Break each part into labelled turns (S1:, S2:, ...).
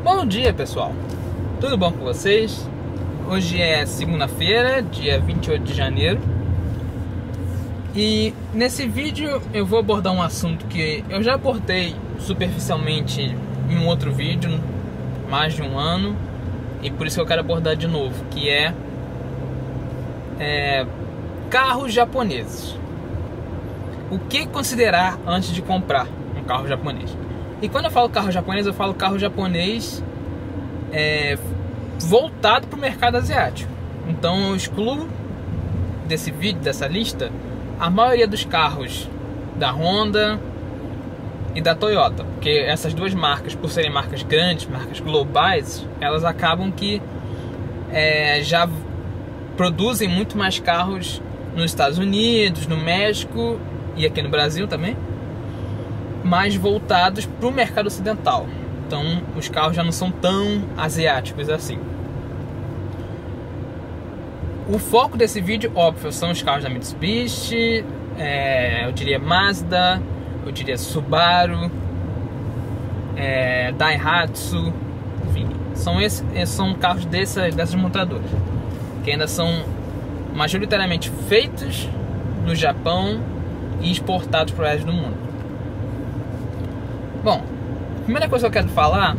S1: Bom dia, pessoal, tudo bom com vocês? Hoje é segunda-feira, dia 28 de janeiro. E nesse vídeo eu vou abordar um assunto que eu já abordei superficialmente em um outro vídeo, mais de um ano, e por isso que eu quero abordar de novo, que é carros japoneses. O que considerar antes de comprar um carro japonês? E quando eu falo carro japonês, eu falo carro japonês voltado para o mercado asiático. Então eu excluo desse vídeo, dessa lista, a maioria dos carros da Honda e da Toyota, porque essas duas marcas, por serem marcas grandes, marcas globais, elas acabam que já produzem muito mais carros nos Estados Unidos, no México e aqui no Brasil também, mais voltados para o mercado ocidental. Então os carros já não são tão asiáticos assim. O foco desse vídeo, óbvio, são os carros da Mitsubishi, eu diria Mazda, eu diria Subaru, Daihatsu, enfim, são carros dessas montadoras, que ainda são majoritariamente feitos no Japão e exportados para o resto do mundo. Bom, a primeira coisa que eu quero falar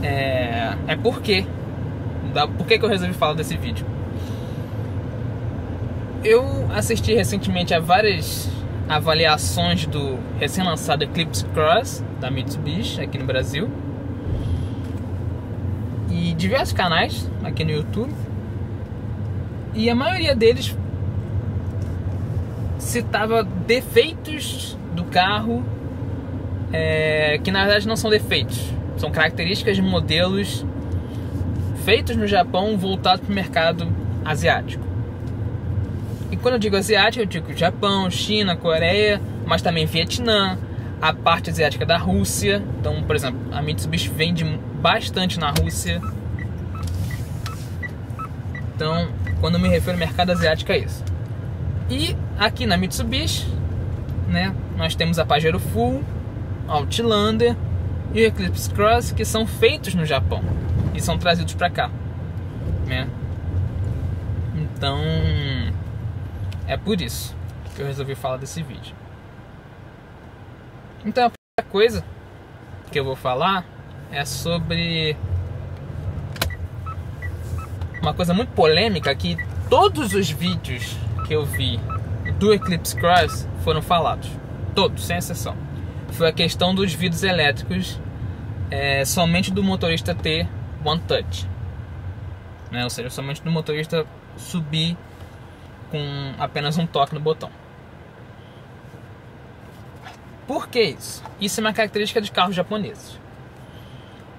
S1: é por que eu resolvi falar desse vídeo. Eu assisti recentemente a várias avaliações do recém-lançado Eclipse Cross da Mitsubishi aqui no Brasil e diversos canais aqui no YouTube, e a maioria deles citava defeitos do carro, que na verdade não são defeitos, são características de modelos feitos no Japão voltados para o mercado asiático. E quando eu digo asiático, eu digo Japão, China, Coreia, mas também Vietnã, a parte asiática da Rússia. Então, por exemplo, a Mitsubishi vende bastante na Rússia. Então, quando eu me refiro ao mercado asiático, é isso. E aqui na Mitsubishi, né, nós temos a Pajero Full, a Outlander e o Eclipse Cross, que são feitos no Japão e são trazidos para cá, né? Então é por isso que eu resolvi falar desse vídeo. Então a primeira coisa que eu vou falar é sobre uma coisa muito polêmica, que todos os vídeos que eu vi do Eclipse Cross foram falados, todos, sem exceção. Foi a questão dos vidros elétricos, somente do motorista ter One Touch, né? Ou seja, somente do motorista subir com apenas um toque no botão. Por que isso? Isso é uma característica dos carros japoneses.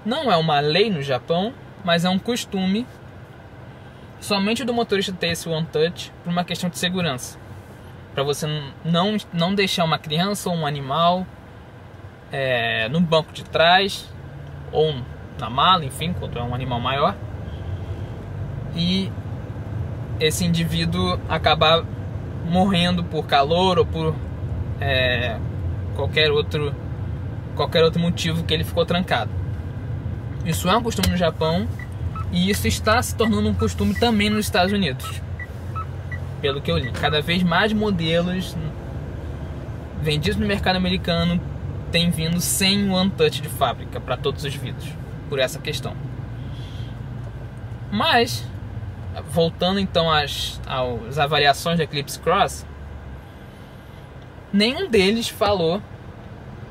S1: Não é uma lei no Japão, mas é um costume somente do motorista ter esse One Touch por uma questão de segurança, para você não deixar uma criança ou um animal no banco de trás ou na mala, enfim, quando é um animal maior, e esse indivíduo acabar morrendo por calor ou por qualquer outro motivo que ele ficou trancado. Isso é um costume no Japão, e isso está se tornando um costume também nos Estados Unidos, pelo que eu li. Cada vez mais modelos vendidos no mercado americano têm vindo sem One Touch de fábrica para todos os vidros, por essa questão. Mas voltando então às avaliações da Eclipse Cross, nenhum deles falou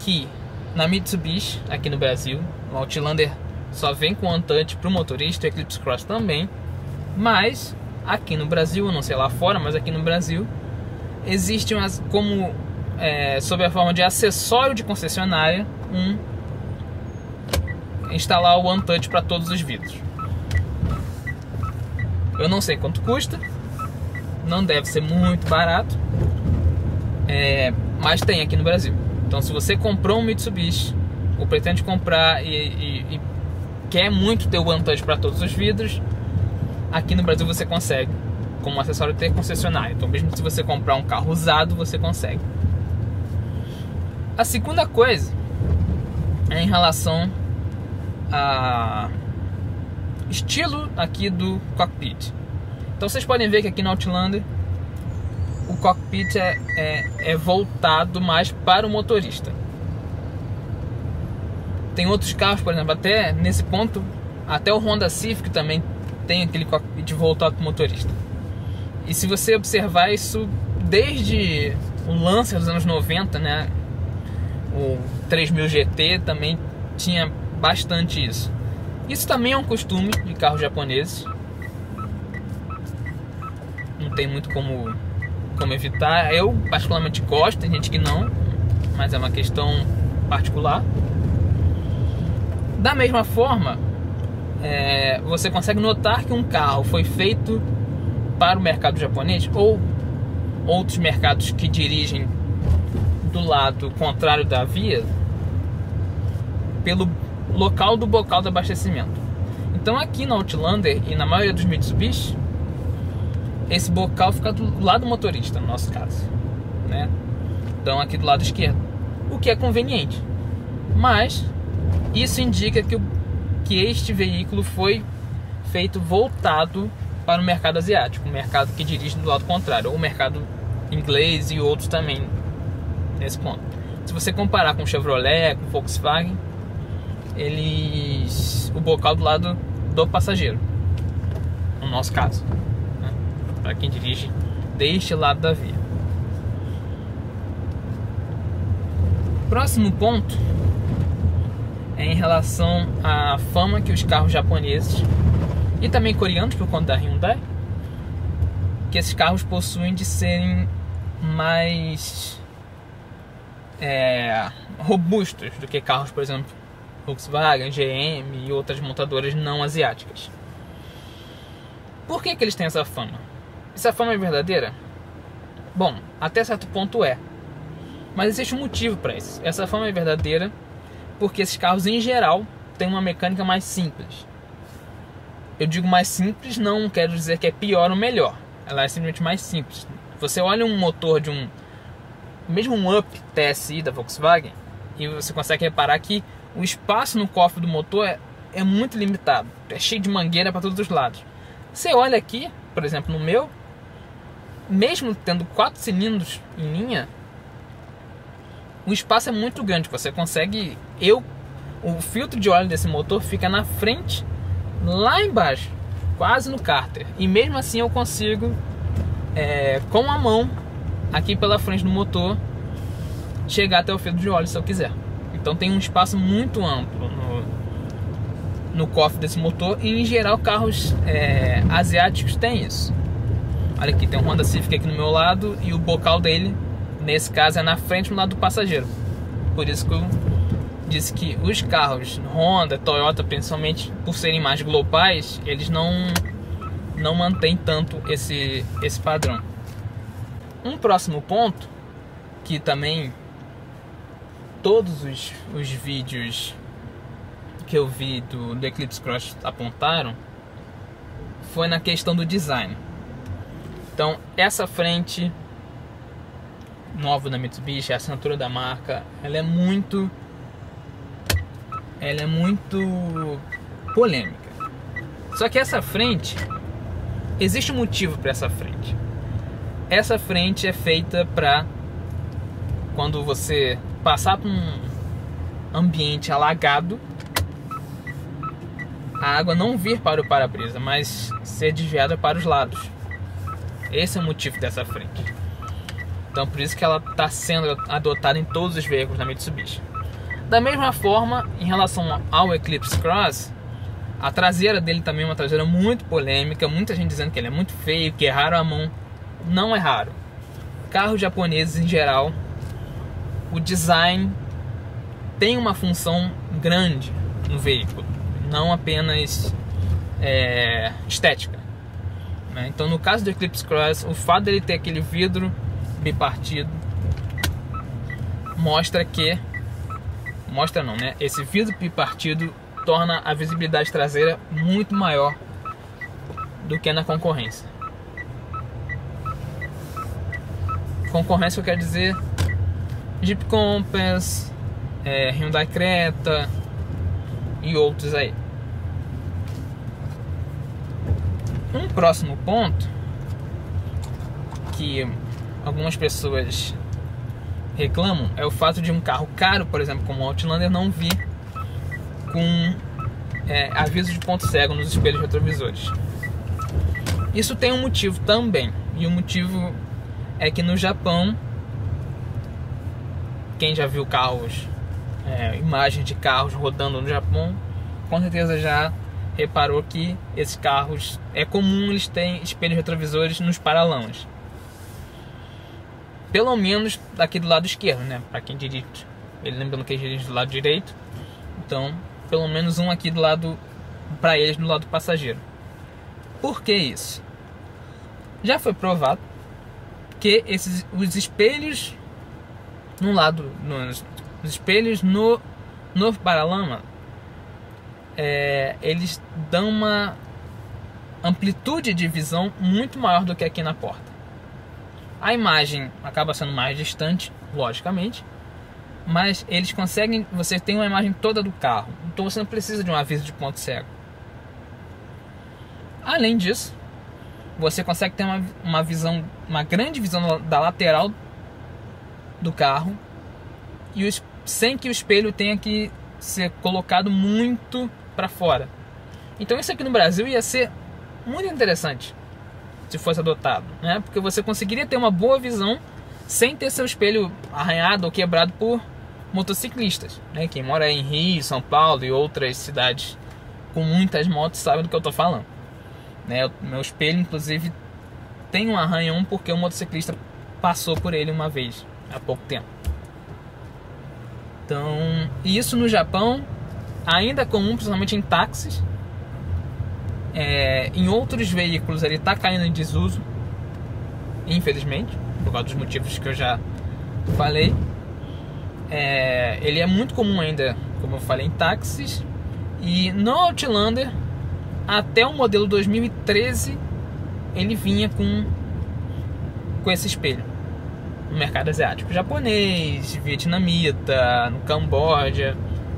S1: que na Mitsubishi, aqui no Brasil, o Outlander só vem com One Touch para o motorista, o Eclipse Cross também, mas aqui no Brasil, eu não sei lá fora, mas aqui no Brasil existe sob a forma de acessório de concessionária, instalar o One Touch para todos os vidros. Eu não sei quanto custa, não deve ser muito barato, mas tem aqui no Brasil. Então, se você comprou um Mitsubishi ou pretende comprar e quer muito ter o One Touch para todos os vidros, aqui no Brasil você consegue, como acessório, ter concessionário. Então, mesmo se você comprar um carro usado, você consegue. A segunda coisa é em relação estilo aqui do cockpit. Então vocês podem ver que aqui no Outlander o cockpit é voltado mais para o motorista. Tem outros carros, por exemplo, até nesse ponto, até o Honda Civic também tem aquele cockpit voltado para o motorista. E se você observar isso desde o Lancer dos anos 90, né, o 3000 GT também tinha bastante isso. Isso também é um costume de carros japoneses. Não tem muito como evitar. Eu particularmente gosto, tem gente que não, mas é uma questão particular. Da mesma forma, você consegue notar que um carro foi feito para o mercado japonês ou outros mercados que dirigem do lado contrário da via pelo local do bocal de abastecimento. Então aqui no Outlander e na maioria dos Mitsubishi, esse bocal fica do lado do motorista, no nosso caso, né? Então aqui do lado esquerdo, o que é conveniente, mas isso indica que este veículo foi feito voltado para o mercado asiático, o mercado que dirige do lado contrário, ou o mercado inglês e outros também nesse ponto. Se você comparar com o Chevrolet, com o Volkswagen, o bocal do lado do passageiro, no nosso caso, né? Para quem dirige deste lado da via. Próximo ponto é em relação à fama que os carros japoneses e também coreanos, por conta da Hyundai, que esses carros possuem de serem mais robustos do que carros, por exemplo, Volkswagen, GM e outras montadoras não asiáticas. Por que eles têm essa fama? Essa fama é verdadeira? Bom, até certo ponto é. Mas existe um motivo para isso. Essa fama é verdadeira porque esses carros, em geral, têm uma mecânica mais simples. Eu digo mais simples, não quero dizer que é pior ou melhor. Ela é simplesmente mais simples. Você olha um motor de mesmo um Up TSI da Volkswagen, e você consegue reparar que o espaço no cofre do motor é muito limitado. É cheio de mangueira para todos os lados. Você olha aqui, por exemplo, no meu, mesmo tendo 4 cilindros em linha, o espaço é muito grande. Você consegue... o filtro de óleo desse motor fica na frente, lá embaixo, quase no cárter. E mesmo assim eu consigo, com a mão, aqui pela frente do motor, chegar até o filtro de óleo se eu quiser. Então tem um espaço muito amplo no cofre desse motor. E em geral carros asiáticos têm isso. Olha aqui, tem um Honda Civic aqui no meu lado, e o bocal dele, nesse caso, é na frente, no lado do passageiro. Por isso que eu disse que os carros Honda, Toyota, principalmente por serem mais globais, eles não mantêm tanto esse padrão. Um próximo ponto, que também todos os vídeos que eu vi do Eclipse Cross apontaram, foi na questão do design. Então essa frente nova da Mitsubishi, a assinatura da marca, ela é muito polêmica. Só que essa frente, existe um motivo para essa frente. Essa frente é feita para quando você passar por um ambiente alagado, a água não vir para o para-brisa, mas ser desviada para os lados. Esse é o motivo dessa frente. Então por isso que ela está sendo adotada em todos os veículos da Mitsubishi. Da mesma forma, em relação ao Eclipse Cross, a traseira dele também é uma traseira muito polêmica. Muita gente dizendo que ele é muito feio, que é raro à mão. Não é raro. Carros japoneses em geral, o design tem uma função grande no veículo, não apenas estética, né? Então no caso do Eclipse Cross, o fato dele ter aquele vidro bipartido esse vidro bipartido torna a visibilidade traseira muito maior do que na concorrência. Concorrência eu quero dizer Jeep Compass, Hyundai Creta, e outros aí. Um próximo ponto que algumas pessoas reclamam é o fato de um carro caro, por exemplo, como o Outlander, não vir com aviso de ponto cego nos espelhos retrovisores. Isso tem um motivo também, e o motivo é que no Japão, quem já viu carros, imagens de carros rodando no Japão, com certeza já reparou que esses carros, é comum eles terem espelhos retrovisores nos paralamas. Pelo menos aqui do lado esquerdo, né? Para quem dirige. Ele, lembrando que ele dirige do lado direito, então pelo menos um aqui do lado, para eles, do lado passageiro. Por que isso? Já foi provado que os espelhos os espelhos no paralama, eles dão uma amplitude de visão muito maior do que aqui na porta. A imagem acaba sendo mais distante, logicamente, mas eles conseguem, você tem uma imagem toda do carro, então você não precisa de um aviso de ponto cego. Além disso, você consegue ter uma grande visão da lateral do carro, e sem que o espelho tenha que ser colocado muito para fora. Então isso aqui no Brasil ia ser muito interessante se fosse adotado, né? Porque você conseguiria ter uma boa visão sem ter seu espelho arranhado ou quebrado por motociclistas, né? Quem mora em Rio, São Paulo e outras cidades com muitas motos sabe do que eu estou falando, né? Meu espelho, inclusive, tem um arranhão porque um motociclista passou por ele uma vez há pouco tempo. Então, isso no Japão ainda é comum, principalmente em táxis. Em outros veículos ele está caindo em desuso, infelizmente, por causa dos motivos que eu já falei. Ele é muito comum ainda, como eu falei, em táxis. E no Outlander, até o modelo 2013, ele vinha com esse espelho no mercado asiático, japonês, vietnamita, no Camboja,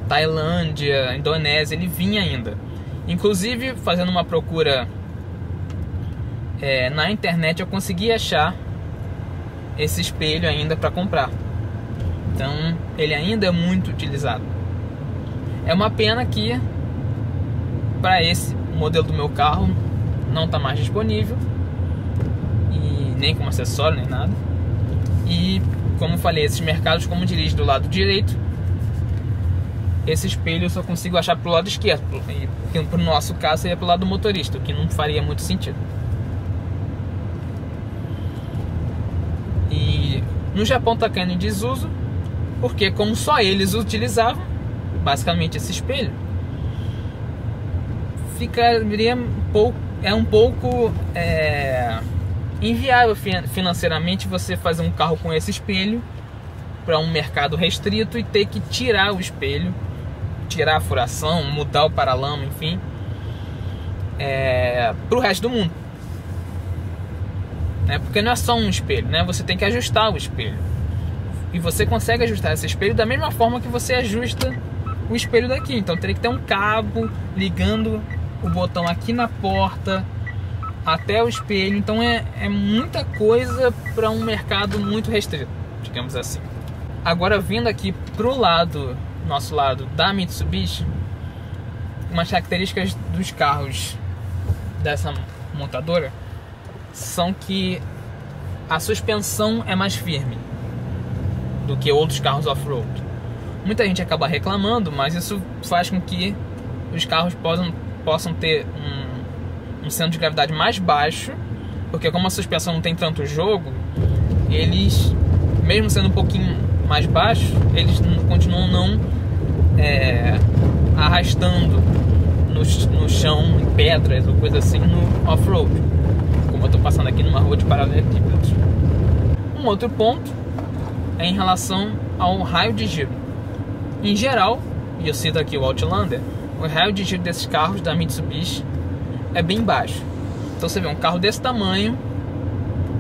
S1: Tailândia, Indonésia, ele vinha ainda. Inclusive, fazendo uma procura na internet, eu consegui achar esse espelho ainda para comprar. Então, ele ainda é muito utilizado. É uma pena que para esse modelo do meu carro não está mais disponível, e nem como acessório, nem nada. E, como falei, esses mercados, como dirige do lado direito, esse espelho eu só consigo achar pro lado esquerdo, porque pro nosso caso seria pro lado do motorista, o que não faria muito sentido. E no Japão tá caindo em desuso, porque como só eles utilizavam basicamente esse espelho, ficaria um pouco inviável financeiramente você fazer um carro com esse espelho para um mercado restrito e ter que tirar o espelho, tirar a furação, mudar o paralama, enfim, para o resto do mundo, né? Porque não é só um espelho, né? Você tem que ajustar o espelho, e você consegue ajustar esse espelho da mesma forma que você ajusta o espelho daqui. Então teria que ter um cabo ligando o botão aqui na porta até o espelho. Então é muita coisa para um mercado muito restrito, digamos assim. Agora, vindo aqui pro nosso lado da Mitsubishi, umas características dos carros dessa montadora são que a suspensão é mais firme do que outros carros off-road. Muita gente acaba reclamando, mas isso faz com que os carros possam ter um centro de gravidade mais baixo, porque como a suspensão não tem tanto jogo, eles, mesmo sendo um pouquinho mais baixos, eles continuam não arrastando no chão, em pedras ou coisa assim, no off-road, como eu estou passando aqui numa rua de paralelepípedos. Um outro ponto é em relação ao raio de giro. Em geral, e eu cito aqui o Outlander, o raio de giro desses carros da Mitsubishi é bem baixo. Então você vê um carro desse tamanho,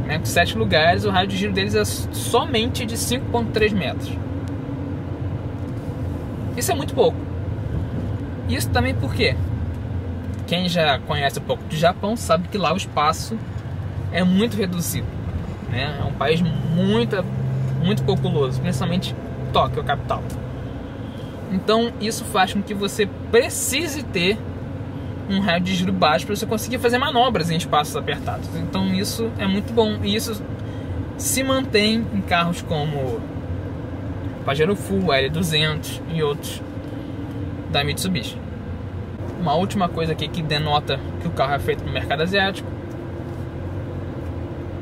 S1: né, com 7 lugares, o raio de giro deles é somente de 5,3 metros. Isso é muito pouco. Isso também porque quem já conhece um pouco do Japão sabe que lá o espaço é muito reduzido, né? É um país muito populoso, principalmente Tóquio, a capital. Então isso faz com que você precise ter um raio de giro baixo para você conseguir fazer manobras em espaços apertados. Então isso é muito bom, e isso se mantém em carros como Pajero Full, L200 e outros da Mitsubishi. Uma última coisa aqui que denota que o carro é feito no mercado asiático: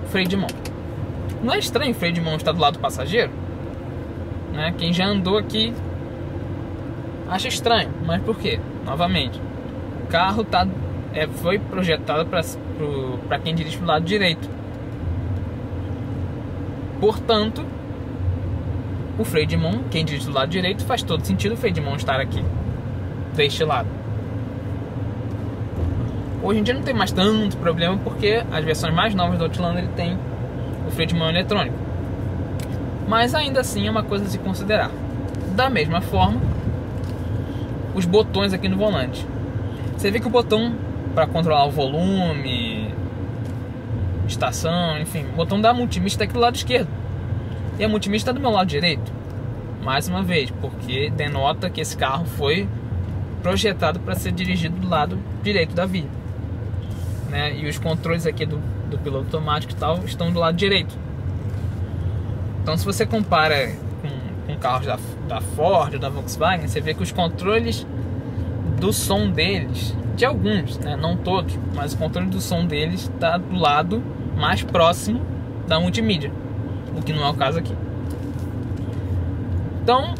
S1: freio de mão. Não é estranho o freio de mão estar do lado do passageiro, né? Quem já andou aqui acha estranho, mas por quê? Novamente, o carro foi projetado para quem dirige do lado direito. Portanto, o freio de mão, quem dirige do lado direito, faz todo sentido o freio de mão estar aqui, deste lado. Hoje em dia não tem mais tanto problema, porque as versões mais novas do Outlander ele tem o freio de mão eletrônico. Mas ainda assim é uma coisa a se considerar. Da mesma forma, os botões aqui no volante. Você vê que o botão para controlar o volume, estação, enfim, o botão da multimídia está aqui do lado esquerdo. E a multimídia está do meu lado direito. Mais uma vez, porque denota que esse carro foi projetado para ser dirigido do lado direito da via, né? E os controles aqui do piloto automático e tal estão do lado direito. Então se você compara com carros da Ford ou da Volkswagen, você vê que os controles do som deles, de alguns, né, não todos, mas o controle do som deles está do lado mais próximo da multimídia, o que não é o caso aqui. Então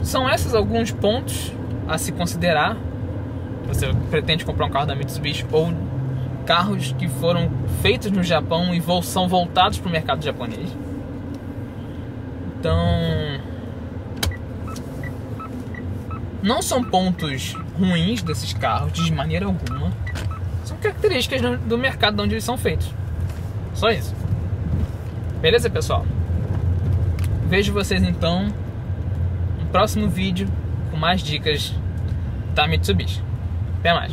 S1: são esses alguns pontos a se considerar. Você pretende comprar um carro da Mitsubishi ou carros que foram feitos no Japão e são voltados para o mercado japonês. Então, não são pontos ruins desses carros de maneira alguma. São características do mercado onde eles são feitos. Só isso. Beleza, pessoal? Vejo vocês então no próximo vídeo com mais dicas da Mitsubishi. Até mais.